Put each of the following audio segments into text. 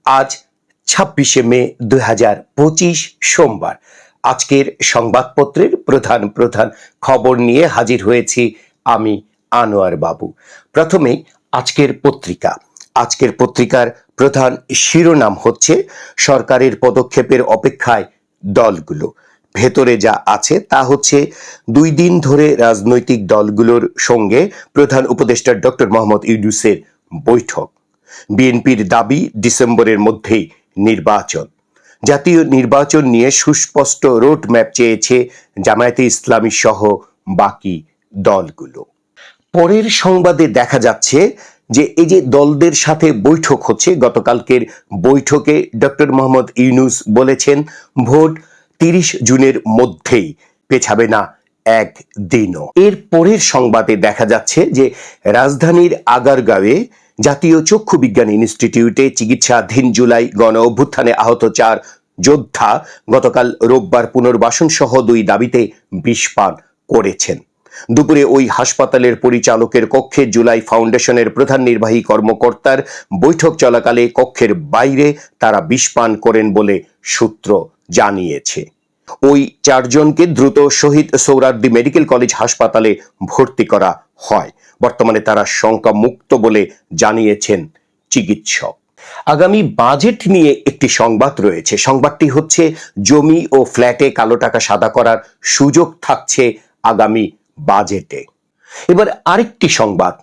আজ ২৬শে মে ২০২৫ সোমবার। আজকের সংবাদপত্রের প্রধান প্রধান খবর নিয়ে হাজির হয়েছি আমি আনোয়ার বাবু। প্রথমেই আজকের পত্রিকার প্রধান শিরোনাম হচ্ছে সরকারের পদক্ষেপের অপেক্ষায় দলগুলো। ভেতরে যা আছে তা হচ্ছে 2 দিন ধরে রাজনৈতিক দলগুলোর সঙ্গে প্রধান উপদেষ্টা ডক্টর মোহাম্মদ ইউনূসের বৈঠক। বিএনপির দাবি ডিসেম্বরের মধ্যেই নির্বাচন। জাতীয় নির্বাচন নিয়ে সুস্পষ্ট রোডম্যাপ চেয়েছে জামায়াতে ইসলামী সহ বাকি দলগুলো। পরের সংবাদে দেখা যাচ্ছে যে এই যে দলদের সাথে বৈঠক হচ্ছে, গতকালকের বৈঠকে ডক্টর মোহাম্মদ ইউনূস বলেছেন ভোট 30 জুনের মধ্যেই পেছাবে না একদিনও। এর পরের সংবাদে দেখা যাচ্ছে যে রাজধানীর আগারগাঁওয়ে জাতীয় চক্ষু বিজ্ঞান ইনস্টিটিউটে চিকিৎসাধীন জুলাই গণ অভ্যুত্থানে আহত 4 যোদ্ধা গতকাল রোববার পুনর্বাসন সহ 2 দাবিতে বিষ পান করেছেন। দুপুরে ওই হাসপাতালের পরিচালকের কক্ষে জুলাই ফাউন্ডেশনের প্রধান নির্বাহী কর্মকর্তার বৈঠক চলাকালে কক্ষের বাইরে তারা বিষ পান করেন বলে সূত্র জানিয়েছে। ওই 4 জনকে দ্রুত শহীদ সোহরাওয়ার্দী মেডিকেল কলেজ হাসপাতালে ভর্তি করা হয়। বর্তমানে তারা শঙ্কামুক্ত বলে জানিয়েছেন চিকিৎসক। আগামী বাজেট নিয়ে একটি সংবাদ রয়েছে। সংবাদটি হচ্ছে জমি ও ফ্ল্যাটে কালো টাকা সাদা করার সুযোগ থাকছে আগামী বাজেটে। এবার আরেকটি সংবাদ,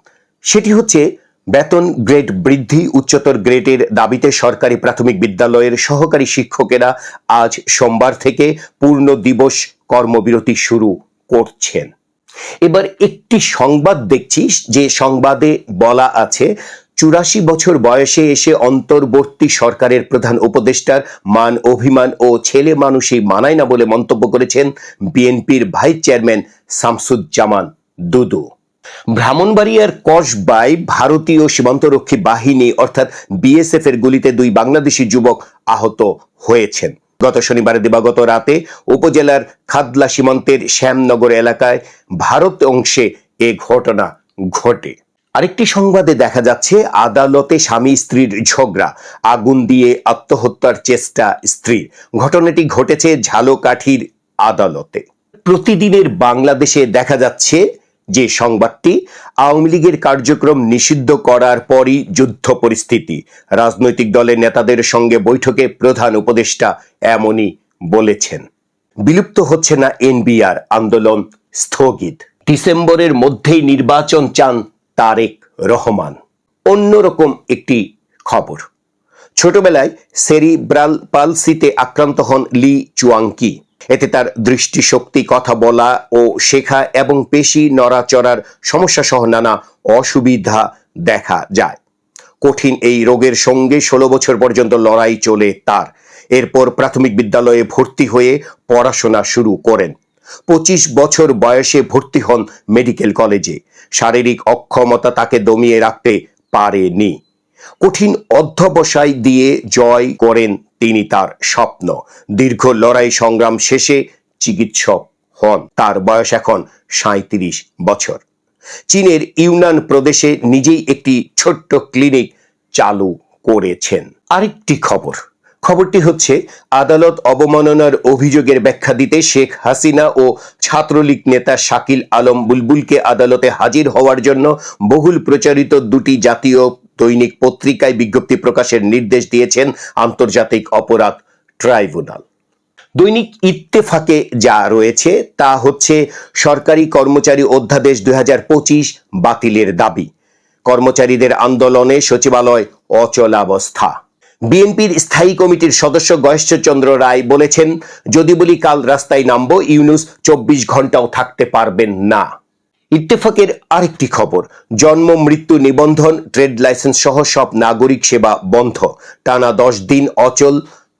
সেটি হচ্ছে বেতন গ্রেড বৃদ্ধি। উচ্চতর গ্রেডের দাবিতে সরকারি প্রাথমিক বিদ্যালয়ের সহকারী শিক্ষকেরা আজ সোমবার থেকে পূর্ণ দিবস কর্মবিরতি শুরু করছেন। এবার একটি সংবাদ দেখছি, যে সংবাদে বলা আছে 84 বছর বয়সে এসে অন্তর্বর্তী সরকারের প্রধান উপদেষ্টার মান অভিমান ও ছেলে মানুষই মানায় না বলে মন্তব্য করেছেন বিএনপির ভাইস চেয়ারম্যান শামসুজ্জামান দুদু। ব্রাহ্মণবাড়িয়ার কসবায় ভারতীয় সীমান্তরক্ষী বাহিনী অর্থাৎ বিএসএফ এর গুলিতে 2 বাংলাদেশি যুবক আহত হয়েছেন। গত শনিবার দিবাগত রাতে উপজেলার খাদলা সীমান্তের শ্যামনগর এলাকায় ভারত অংশে এ ঘটনা ঘটে। আরেকটি সংবাদে দেখা যাচ্ছে আদালতে স্বামী স্ত্রীর ঝগড়া, আগুন দিয়ে আত্মহত্যার চেষ্টা স্ত্রীর। ঘটনাটি ঘটেছে ঝালকাঠির আদালতে। প্রতিদিনের বাংলাদেশে দেখা যাচ্ছে যে সংবাদটি, আওয়ামী লীগের কার্যক্রম নিষিদ্ধ করার পরই যুদ্ধ পরিস্থিতি। রাজনৈতিক দলের নেতাদের সঙ্গে বৈঠকে প্রধান উপদেষ্টা এমনই বলেছেন। বিলুপ্ত হচ্ছে না এনবিআর, আন্দোলন স্থগিত। ডিসেম্বরের মধ্যেই নির্বাচন চান তারেক রহমান। অন্যরকম একটি খবর, ছোটবেলায় সেরিব্রাল পালসিতে আক্রান্ত হন লি চুয়াংকি। এতে তার দৃষ্টিশক্তি, কথা বলা ও শেখা এবং পেশি নড়াচড়ার সমস্যা সহ নানা অসুবিধা দেখা যায়। কঠিন এই রোগের সঙ্গে 16 বছর পর্যন্ত লড়াই চলে তার। এরপর প্রাথমিক বিদ্যালয়ে ভর্তি হয়ে পড়াশোনা শুরু করেন। 25 বছর বয়সে ভর্তি হন মেডিকেল কলেজে। শারীরিক অক্ষমতা তাকে দমিয়ে রাখতে পারেনি। কঠিন অধ্যবসায় দিয়ে জয় করেন তিনি তার স্বপ্ন। দীর্ঘ লড়াই সংগ্রাম শেষে চিকিৎসক হন। তার বয়স এখন 37 বছর। চীনের ইউনান প্রদেশে নিজেই একটি ছোট্ট ক্লিনিক চালু করেছেন। আরেকটি খবরটি হচ্ছে আদালত অবমাননার অভিযোগের ব্যাখ্যা দিতে শেখ হাসিনা ও ছাত্রলীগ নেতা শাকিল আলম বুলবুলকে আদালতে হাজির হওয়ার জন্য বহুল প্রচারিত 2টি জাতীয় দৈনিক পত্রিকায় বিজ্ঞপ্তি প্রকাশের নির্দেশ দিয়েছেন আন্তর্জাতিক অপরাধ ট্রাইব্যুনাল। দৈনিক ইত্তেফাকে যা রয়েছে তা হচ্ছে সরকারি কর্মচারী অধ্যাদেশ 2025 বাতিলের দাবি। কর্মচারীদের আন্দোলনে সচিবালয় অচলাবস্থা। বিএনপির স্থায়ী কমিটির সদস্য গয়েশ্বরচন্দ্র রায় বলেছেন, যদি বলি কাল রাস্তায় নামবো, ইউনূস 24 ঘন্টাও থাকতে পারবেন না। ইত্তেফাকের আরেকটি খবর, জন্ম মৃত্যু নিবন্ধন, ট্রেড লাইসেন্স সহ সব নাগরিক সেবা বন্ধ। টানা 10 দিন অচল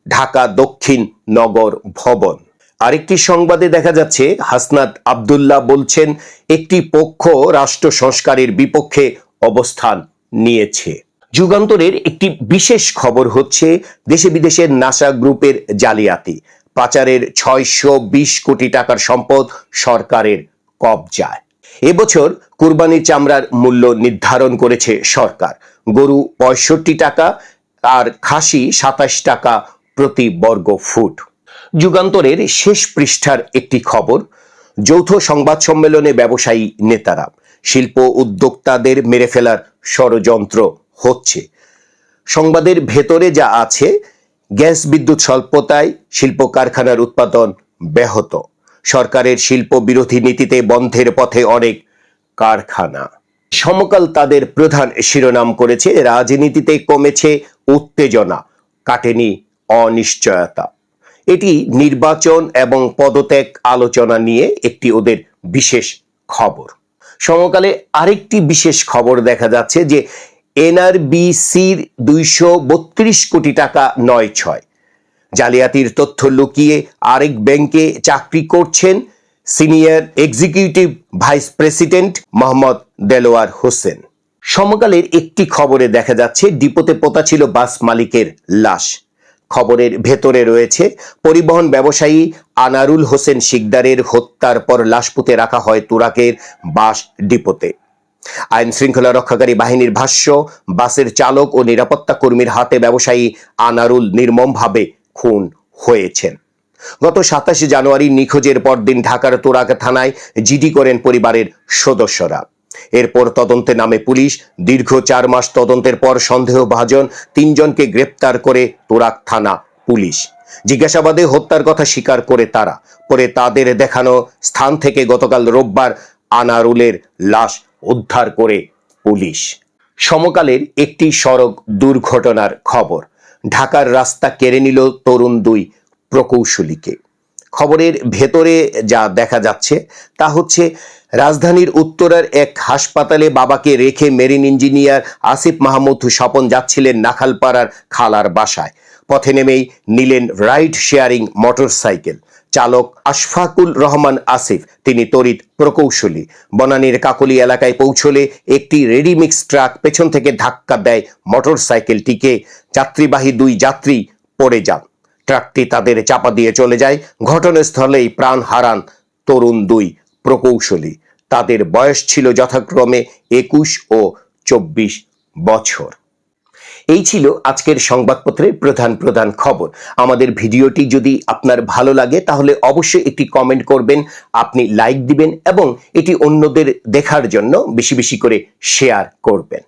ঢাকা দক্ষিণ নগর ভবন। আরেকটি সংবাদে দেখা যাচ্ছে হাসনাত আব্দুল্লাহ বলছেন একটি পক্ষ রাষ্ট্র সংস্কারের বিপক্ষে অবস্থান নিয়েছে। যুগান্তরের একটি বিশেষ খবর হচ্ছে দেশে বিদেশের নাসা গ্রুপের জালিয়াতি, পাচারের 620 কোটি টাকার সম্পদ সরকারের কবজায়। এবছর কুরবানির চামড়ার মূল্য নির্ধারণ করেছে সরকার। গরু 65 টাকা, আর খাসি 27 টাকা প্রতি বর্গ ফুট। যুগান্তরের শেষ পৃষ্ঠার একটি খবর, যৌথ সংবাদ সম্মেলনে ব্যবসায়ী নেতারা, শিল্প উদ্যোক্তাদের মেরে ফেলার ষড়যন্ত্র হচ্ছে। সংবাদের ভেতরে যা আছে, গ্যাস বিদ্যুৎ স্বল্পতায় শিল্প কারখানার উৎপাদন ব্যাহত, সরকারের শিল্প বিরোধী নীতিতে বন্ধের পথে অনেক কারখানা। সমকাল তাদের প্রধান শিরোনাম করেছে, রাজনীতিতে কমেছে উত্তেজনা, কাটেনি অনিশ্চয়তা। এটি নির্বাচন এবং পদত্যাগ আলোচনা নিয়ে একটি ওদের বিশেষ খবর। সমকালে আরেকটি বিশেষ খবর দেখা যাচ্ছে যে এনআরবিসির 232 কোটি টাকা 9-6 জালিয়াতির তথ্য লুকিয়ে আরেক ব্যাংকে চাকরি করছেন senior executive vice president Mohammad Delwar Hossain. সমকালের একটি খবরে দেখা যাচ্ছে ডিপোতে পোতা ছিল বাস মালিকের লাশ। খবরের ভেতরে রয়েছে, পরিবহন ব্যবসায়ী আনারুল হোসেন শিকদারের হত্যার পর লাশ পুঁতে রাখা হয় তুরাগের বাস ডিপোতে। আইন শৃঙ্খলা রক্ষাকারী বাহিনীর ভাষ্য, বাসের চালক ও নিরাপত্তা কর্মীর হাতে ব্যবসায়ী আনারুল নির্মমভাবে খুন হয়েছেন। গত 27 জানুয়ারি নিখোঁজের পরদিন ঢাকার তুরাগ থানায় জিডি করেন পরিবারের সদস্যরা। এরপর তদন্তে নামে পুলিশ। দীর্ঘ 4 মাস তদন্তের পর সন্দেহভাজন 3 জনকে গ্রেপ্তার করে তুরাগ থানা পুলিশ। জিজ্ঞাসাবাদে হত্যার কথা স্বীকার করে তারা। পরে তাদের দেখানো স্থান থেকে গতকাল রোববার আনারুলের লাশ উদ্ধার করে পুলিশ। সমকালের একটি সড়ক দুর্ঘটনার খবর, ঢাকার রাস্তা কেড়ে নিল তরুণ 2 প্রকৌশলীকে। খবরের ভেতরে যা দেখা যাচ্ছে তা হচ্ছে, রাজধানীর উত্তরার এক হাসপাতালে বাবাকে রেখে মেরিন ইঞ্জিনিয়ার আসিফ মাহমুদ স্বপন যাচ্ছিলেন নাখালপাড়ার খালার বাসায়। পথে নেমেই নিলেন রাইড শেয়ারিং মোটরসাইকেল। চালক আশফাকুল রহমান আসিফ, তিনি তড়িৎ প্রকৌশলী। বনানীর কাকলি এলাকায় পৌঁছলে একটি রেডিমিক্স ট্রাক পেছন থেকে ধাক্কা দেয় মোটরসাইকেলটিকে। যাত্রীবাহী 2 যাত্রী পড়ে যান। ট্রাকটি তাদের চাপা দিয়ে চলে যায়। ঘটনাস্থলেই প্রাণ হারান তরুণ 2 প্রকৌশলী। তাদের বয়স ছিল যথাক্রমে 21 ও 24 বছর। এই ছিল আজকের সংবাদপত্রের প্রধান খবর। আমাদের ভিডিওটি যদি আপনার ভালো লাগে তাহলে অবশ্যই একটি কমেন্ট করবেন, আপনি লাইক দিবেন এবং এটি অন্যদের দেখার জন্য বেশি বেশি করে শেয়ার করবেন।